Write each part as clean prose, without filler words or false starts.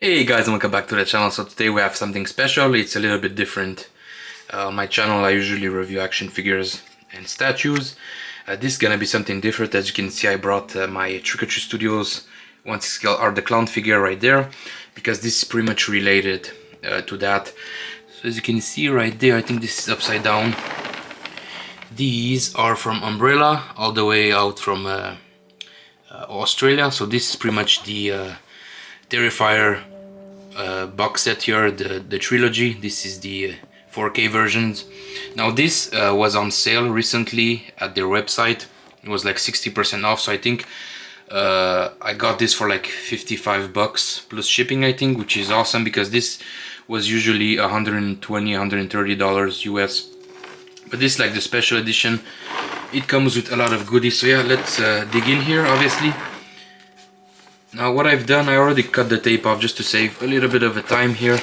Hey guys, and welcome back to the channel. So today we have something special. It's a little bit different. On my channel I usually review action figures and statues. This is gonna be something different. As you can see, I brought my Trick or Treat Studios 1/6 Art the Clown figure right there, because this is pretty much related to that. So as you can see right there, I think this is upside down. These are from Umbrella, all the way out from Australia. So this is pretty much the Terrifier box set here, the trilogy. This is the 4K versions. Now this was on sale recently at their website. It was like 60% off, so I think I got this for like 55 bucks plus shipping, I think, which is awesome, because this was usually $120, $130 US. But this is like the special edition. It comes with a lot of goodies. So yeah, let's dig in here, obviously. Now what I've done, I already cut the tape off just to save a little bit of a time here.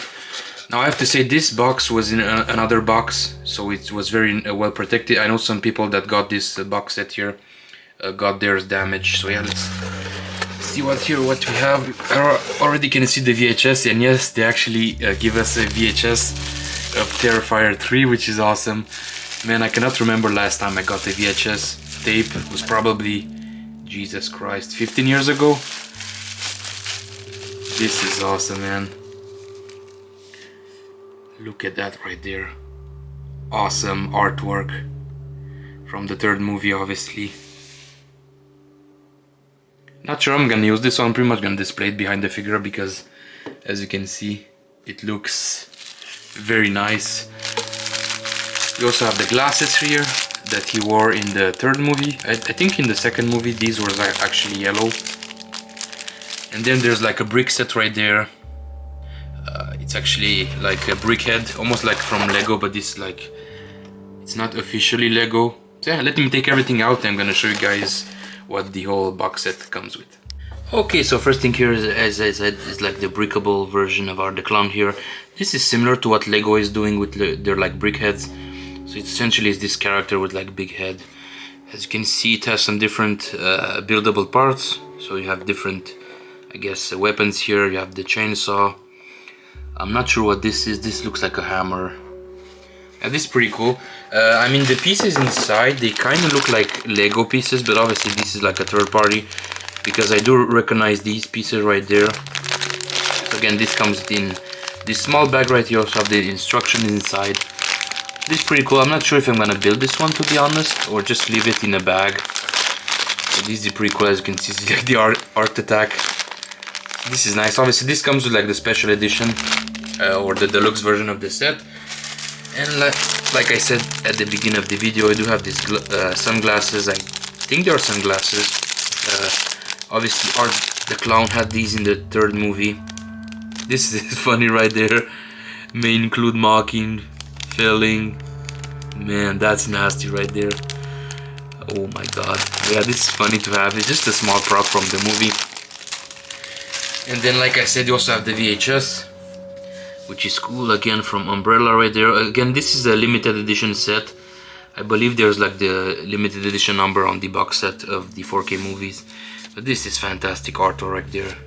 Now I have to say, this box was in another box, so it was very well protected. I know some people that got this box set here got theirs damaged. So yeah, let's see what we have. I already can see the VHS, and yes, they actually give us a VHS of Terrifier 3, which is awesome. Man, I cannot remember last time I got a VHS tape. It was probably, Jesus Christ, 15 years ago. This is awesome, man. Look at that right there. Awesome artwork from the third movie, obviously. Not sure I'm gonna use this one. I'm pretty much gonna display it behind the figure, because as you can see, it looks very nice. We also have the glasses here that he wore in the third movie. I think in the second movie these were actually yellow. And then there's like a brick set right there. It's actually like a brick head, almost like from Lego, but this like, it's not officially Lego. So yeah, let me take everything out and I'm gonna show you guys what the whole box set comes with. Okay, so first thing here is, as I said, is like the brickable version of Art the Clown here. This is similar to what Lego is doing with their like brick heads. So it essentially is this character with like big head. As you can see, it has some different buildable parts. So you have different, I guess, weapons here. You have the chainsaw. I'm not sure what this is. This looks like a hammer. Yeah, this is pretty cool. I mean, the pieces inside, they kind of look like Lego pieces, but obviously this is like a third party, because I do recognize these pieces right there. So again, this comes in this small bag right here. Also have the instructions inside. This is pretty cool. I'm not sure if I'm gonna build this one, to be honest, or just leave it in a bag. But this is pretty cool. As you can see, it's like the Art Attack. This is nice. Obviously this comes with like the special edition or the deluxe version of the set. And like I said at the beginning of the video, I do have these sunglasses. I think they are sunglasses. Obviously Art the Clown had these in the third movie. This is funny right there. May include mocking, failing. Man, that's nasty right there. Oh my god. Yeah, this is funny to have. It's just a small prop from the movie. And then, like I said, you also have the VHS, which is cool, again from Umbrella right there. Again, this is a limited edition set. I believe there's like the limited edition number on the box set of the 4K movies. But this is fantastic artwork right there.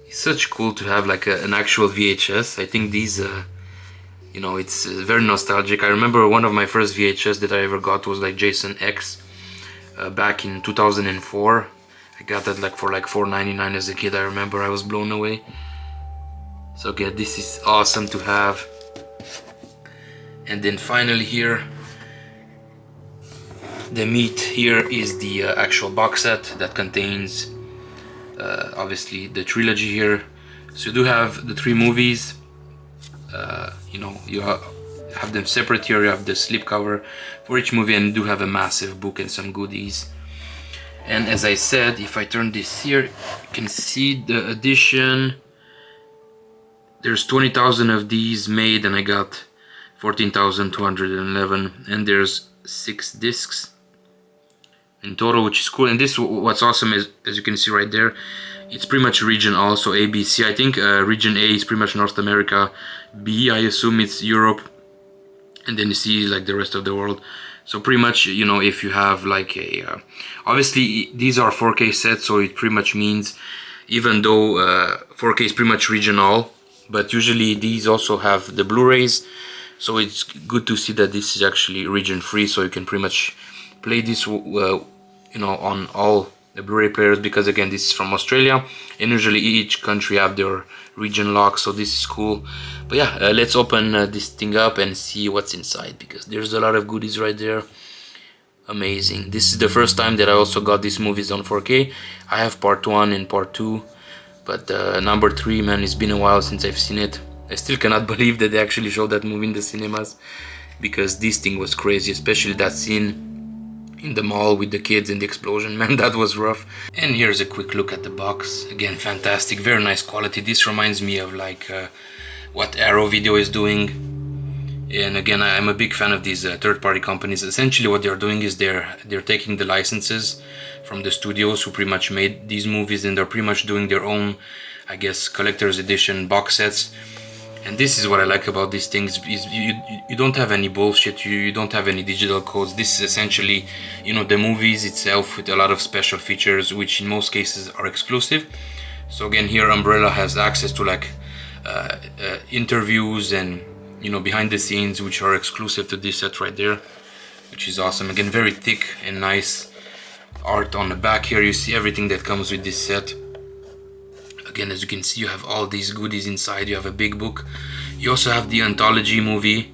It's such cool to have like an actual VHS. I think these, you know, it's very nostalgic. I remember one of my first VHS that I ever got was like Jason X back in 2004. I got that like for like $4.99 as a kid. I remember I was blown away. So again, this is awesome to have. And then finally here, the meat here is the actual box set that contains obviously the trilogy here. So you do have the three movies. You know, you have them separate here. You have the slipcover for each movie, and you do have a massive book and some goodies. And as I said, if I turn this here, you can see the edition. There's 20,000 of these made, and I got 14,211. And there's 6 discs in total, which is cool. And this, what's awesome is, as you can see right there, it's pretty much region also A, B, C. I think region A is pretty much North America. B, I assume it's Europe. And then you see like the rest of the world. So pretty much, you know, if you have like a, obviously these are 4K sets, so it pretty much means even though 4K is pretty much regional, but usually these also have the Blu-rays, so it's good to see that this is actually region free, so you can pretty much play this you know, on all the Blu-ray players, because again this is from Australia and usually each country have their region lock, so this is cool. But yeah, let's open this thing up and see what's inside, because there's a lot of goodies right there. Amazing. This is the first time that I also got these movies on 4K. I have part 1 and part 2, but number 3, man, it's been a while since I've seen it. I still cannot believe that they actually showed that movie in the cinemas, because this thing was crazy, especially that scene in the mall with the kids and the explosion. Man, that was rough. And here's a quick look at the box. Again, fantastic, very nice quality. This reminds me of like what Arrow Video is doing. And again, I'm a big fan of these third-party companies. Essentially what they're doing is they're taking the licenses from the studios who pretty much made these movies, and they're pretty much doing their own, I guess, collector's edition box sets. And this is what I like about these things, is you don't have any bullshit, you don't have any digital codes. This is essentially, you know, the movies itself with a lot of special features, which in most cases are exclusive. So again, here Umbrella has access to like interviews and, you know, behind the scenes, which are exclusive to this set right there, which is awesome. Again, very thick and nice art on the back. Here you see everything that comes with this set. Again, as you can see, you have all these goodies inside. You have a big book. You also have the anthology movie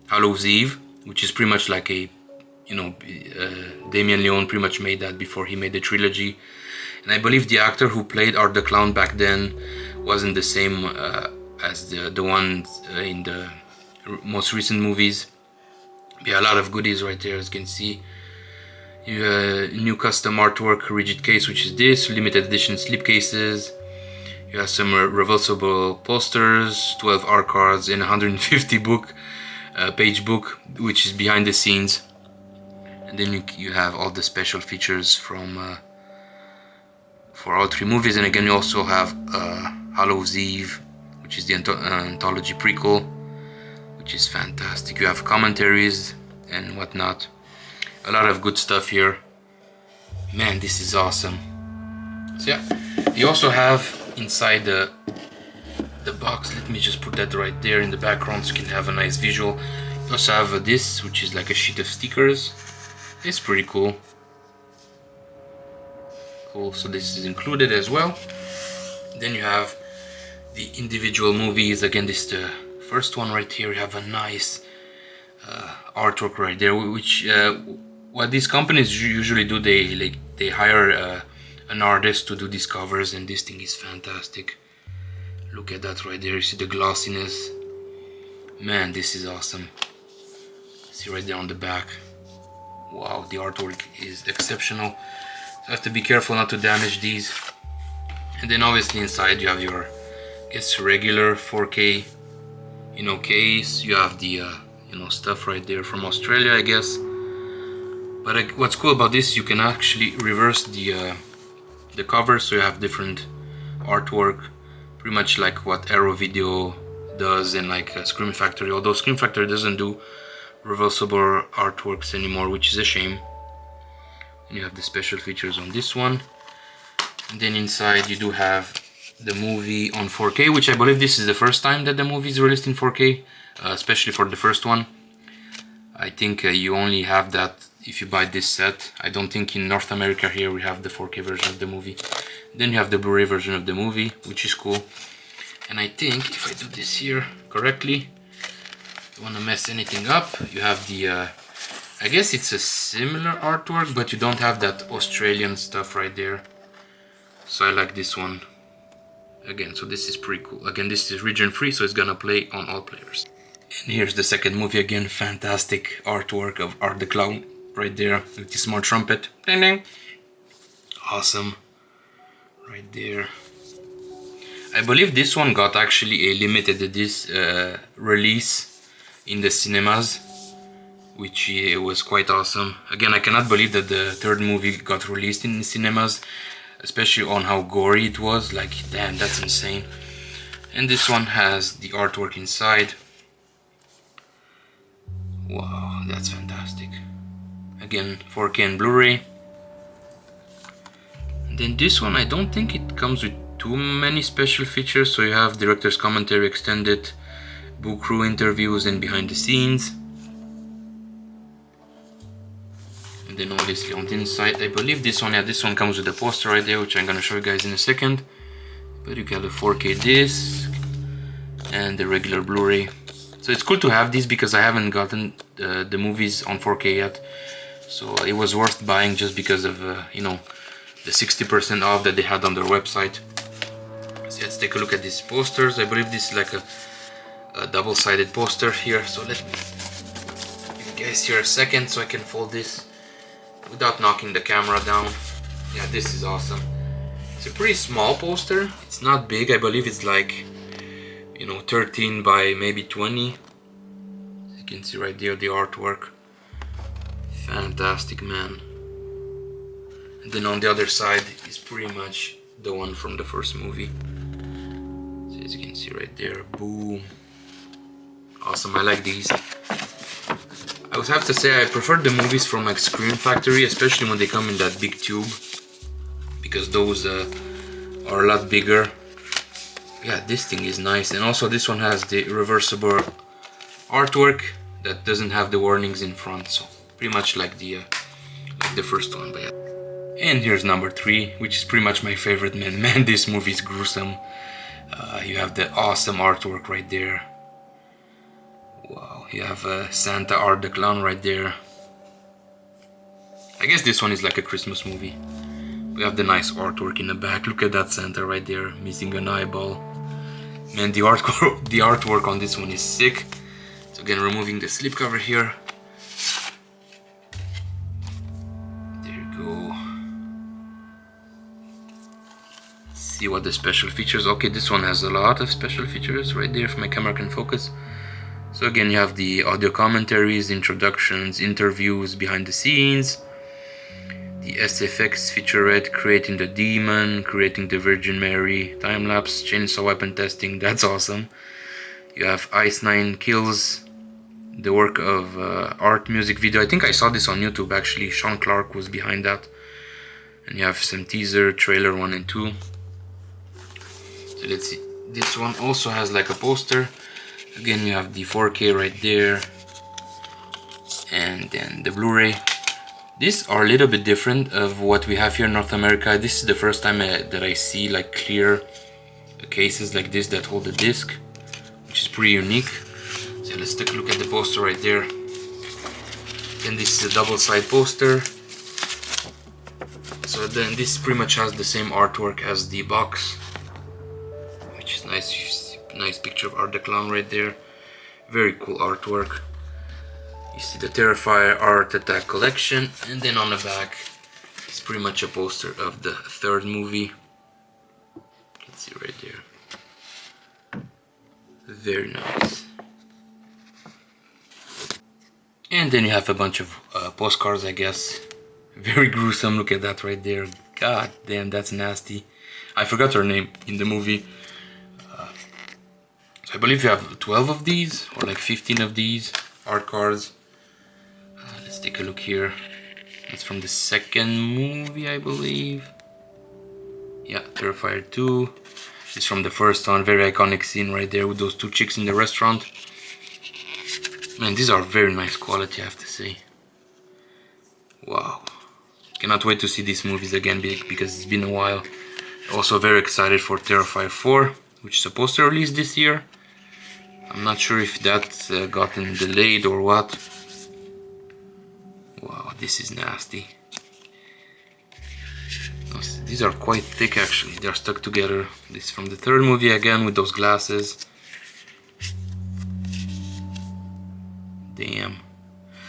Hallows Eve, which is pretty much like a, you know, Damien Leone pretty much made that before he made the trilogy. And I believe the actor who played Art the Clown back then wasn't the same as the one in the most recent movies. Yeah, a lot of goodies right there, as you can see. New custom artwork, rigid case, which is this, limited edition slipcases. You have some reversible posters, 12 art cards, and 150 page book, which is behind the scenes. And then you have all the special features from for all 3 movies. And again, you also have Hallows Eve, which is the anthology prequel, which is fantastic. You have commentaries and whatnot. A lot of good stuff here. Man, this is awesome. So yeah, you also have inside the box, let me just put that right there in the background so you can have a nice visual. You also have this, which is like a sheet of stickers. It's pretty cool. Cool, so this is included as well. Then you have the individual movies. Again, this is the first one right here. You have a nice artwork right there, which what these companies usually do, they hire an artist to do these covers, and this thing is fantastic. Look at that right there, you see the glossiness. Man, this is awesome. See right there on the back. Wow, the artwork is exceptional. So I have to be careful not to damage these. And then obviously inside you have your, I guess, regular 4K, you know, case. You have the you know, stuff right there from Australia, I guess. But what's cool about this, you can actually reverse the cover, so you have different artwork, pretty much like what Arrow Video does and like Scream Factory. Although Scream Factory doesn't do reversible artworks anymore, which is a shame. And you have the special features on this one. And then inside you do have the movie on 4K, which I believe this is the first time that the movie is released in 4K, especially for the first one. I think you only have that if you buy this set. I don't think in North America here we have the 4K version of the movie. Then you have the Blu-ray version of the movie, which is cool. And I think if I do this here correctly, don't want to mess anything up, you have the I guess it's a similar artwork, but you don't have that Australian stuff right there. So I like this one. Again, so this is pretty cool. Again, this is region free, so it's gonna play on all players. And here's the second movie. Again, fantastic artwork of Art the Clown right there with the smart trumpet. Ding ding. Awesome. Right there. I believe this one got actually a limited release in the cinemas, which was quite awesome. Again, I cannot believe that the third movie got released in the cinemas, especially on how gory it was. Like, damn, that's insane. And this one has the artwork inside. Wow, that's fantastic. Again, 4K and Blu-ray. Then this one, I don't think it comes with too many special features. So you have director's commentary extended, book crew interviews and behind the scenes. And then obviously on the inside, I believe this one, yeah, this one comes with a poster right there, which I'm gonna show you guys in a second. But you got a 4K disc and the regular Blu-ray. So it's cool to have these because I haven't gotten the movies on 4K yet. So it was worth buying just because of, you know, the 60% off that they had on their website. So let's take a look at these posters. I believe this is like a double-sided poster here. So let me give you guys here a second so I can fold this without knocking the camera down. Yeah, this is awesome. It's a pretty small poster. It's not big. I believe it's like, you know, 13 by maybe 20. As you can see right there, the artwork. Fantastic, man. And then on the other side is pretty much the one from the first movie. So as you can see right there, boom. Awesome, I like these. I would have to say I prefer the movies from like Screen Factory, especially when they come in that big tube, because those are a lot bigger. Yeah, this thing is nice. And also this one has the reversible artwork that doesn't have the warnings in front, so pretty much like the first one. But yeah. And here's number 3, which is pretty much my favorite. Man, this movie is gruesome. You have the awesome artwork right there. Wow, you have Santa Art the Clown right there. I guess this one is like a Christmas movie. We have the nice artwork in the back. Look at that Santa right there, missing an eyeball. Man, the artwork on this one is sick. So again, removing the slipcover here. There you go. See what the special features. Okay, this one has a lot of special features right there if my camera can focus. So again, you have the audio commentaries, introductions, interviews, behind the scenes, the SFX featurette, creating the demon, creating the Virgin Mary, time-lapse, chainsaw weapon testing. That's awesome. You have Ice 9 Kills, the work of art music video. I think I saw this on YouTube actually. Sean Clark was behind that. And you have some teaser, trailer 1 and 2. So let's see. This one also has like a poster. Again, you have the 4K right there. And then the Blu-ray. These are a little bit different of what we have here in North America. This is the first time that I see like clear cases like this that hold the disc, which is pretty unique. So let's take a look at the poster right there. And this is a double-side poster. So then this pretty much has the same artwork as the box, which is nice. Nice picture of Art the Clown right there. Very cool artwork. You see the Terrifier Art Attack collection, and then on the back it's pretty much a poster of the third movie. You can see right there. Very nice. And then you have a bunch of postcards, I guess. Very gruesome. Look at that right there. God damn, that's nasty. I forgot her name in the movie. So I believe you have 12 of these, or like 15 of these art cards. Let's take a look here. It's from the second movie, I believe. Yeah, Terrifier 2. It's from the first one. Very iconic scene right there with those two chicks in the restaurant. Man, these are very nice quality, I have to say. Wow. Cannot wait to see these movies again because it's been a while. Also very excited for Terrifier 4, which is supposed to release this year. I'm not sure if that gotten delayed or what. Wow, this is nasty. These are quite thick actually, they're stuck together. This is from the third movie again with those glasses. Damn.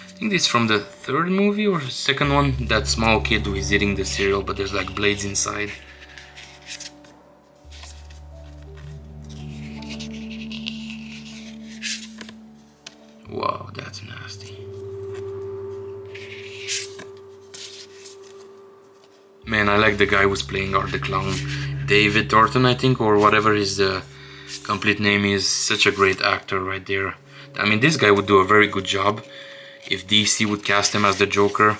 I think this is from the third movie or second one. That small kid who is eating the cereal but there's like blades inside. Wow, that's nasty. Man, I like the guy who's playing Art the Clown. David Thornton, I think, or whatever his complete name is. Such a great actor right there. I mean, this guy would do a very good job if DC would cast him as the Joker.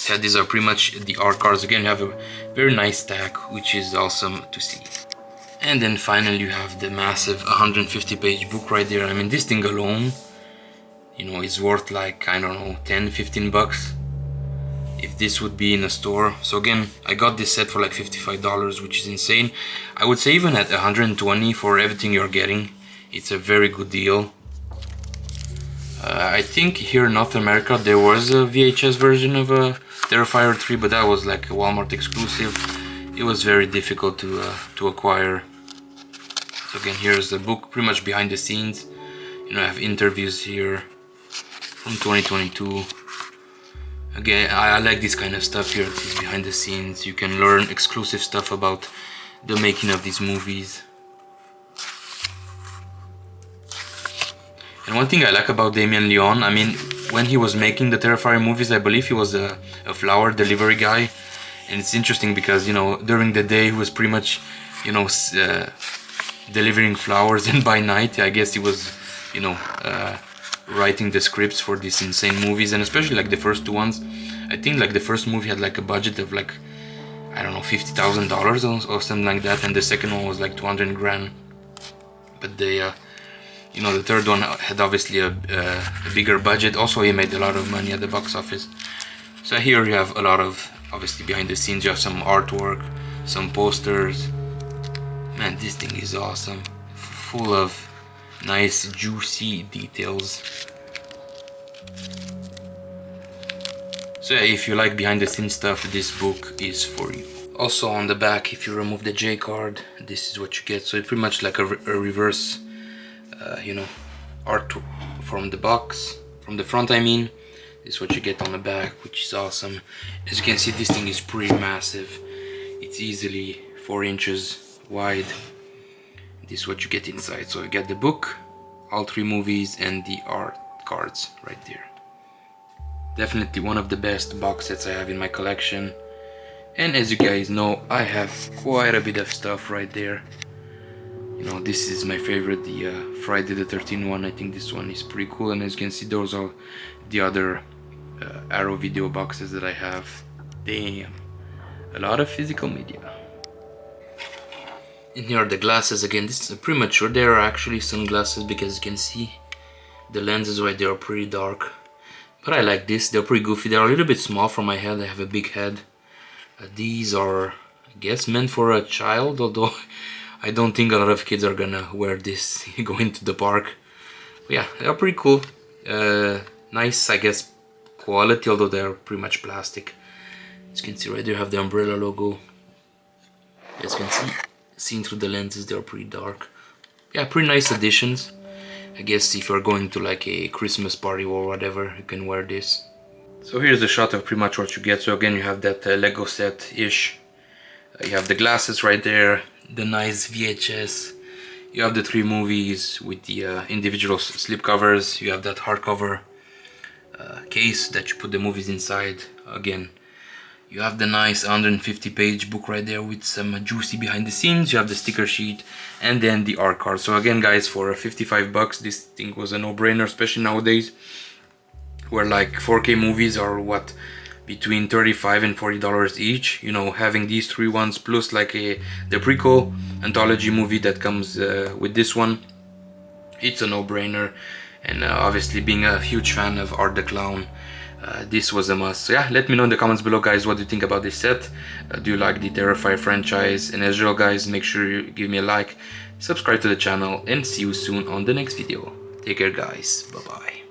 So these are pretty much the art cards. Again, you have a very nice stack, which is awesome to see. And then finally you have the massive 150-page book right there. I mean, this thing alone, you know, is worth like, I don't know, 10-15 bucks if this would be in a store. So again, I got this set for like $55, which is insane. I would say even at 120 for everything you're getting, it's a very good deal. I think here in North America there was a VHS version of a Terrifier 3, but that was like a Walmart exclusive. It was very difficult to acquire. So again, here's the book, pretty much behind the scenes. You know, I have interviews here from 2022. Again, I like this kind of stuff here, this behind the scenes. You can learn exclusive stuff about the making of these movies. And one thing I like about Damien Leone, I mean, when he was making the Terrifier movies, I believe he was a flower delivery guy. And it's interesting because, you know, during the day he was pretty much, you know, delivering flowers, and by night I guess he was, you know, writing the scripts for these insane movies. And especially like the first two ones, I think like the first movie had like a budget of like, I don't know, $50,000 or something like that, and the second one was like 200 grand. But they you know, the third one had obviously a bigger budget. Also, he made a lot of money at the box office. So here you have a lot of, obviously behind the scenes, you have some artwork, some posters. Man, this thing is awesome. Full of nice juicy details. So yeah, if you like behind the scenes stuff, this book is for you. Also on the back, if you remove the J card, this is what you get. So it's pretty much like a reverse you know, art from the box, from the front I mean. This is what you get on the back, which is awesome. As you can see, this thing is pretty massive. It's easily 4 inches wide. This is what you get inside. So you get the book, all 3 movies, and the art cards right there. Definitely one of the best box sets I have in my collection. And as you guys know, I have quite a bit of stuff right there. You know, this is my favorite, the Friday the 13th one. I think this one is pretty cool. And as you can see, those are the other Arrow video boxes that I have. Damn, a lot of physical media. And here are the glasses. Again, this is premature. They are actually sunglasses because you can see the lenses right there are pretty dark. But I like this. They're pretty goofy. They're a little bit small for my head. I have a big head. These are, I guess, meant for a child, although I don't think a lot of kids are gonna wear this going to the park. But yeah, they're pretty cool. Nice, I guess, quality, although they're pretty much plastic. As you can see right there, have the umbrella logo. As you can see, seen through the lenses, they're pretty dark. Yeah, pretty nice additions. I guess if you're going to like a Christmas party or whatever, you can wear this. So here's a shot of pretty much what you get. So again, you have that Lego set-ish. You have the glasses right there, the nice VHS. You have the 3 movies with the individual slip covers. You have that hardcover case that you put the movies inside. Again, you have the nice 150-page book right there with some juicy behind the scenes. You have the sticker sheet and then the art card. So again, guys, for 55 bucks, this thing was a no-brainer, especially nowadays, where like 4K movies are what, between $35 and $40 each. You know, having these 3 ones plus like the prequel anthology movie that comes with this one, it's a no-brainer. And obviously, being a huge fan of Art the Clown, this was a must. So yeah, let me know in the comments below, guys, what do you think about this set. Do you like the Terrifier franchise? And as usual, guys, make sure you give me a like, subscribe to the channel, and see you soon on the next video. Take care, guys. Bye bye.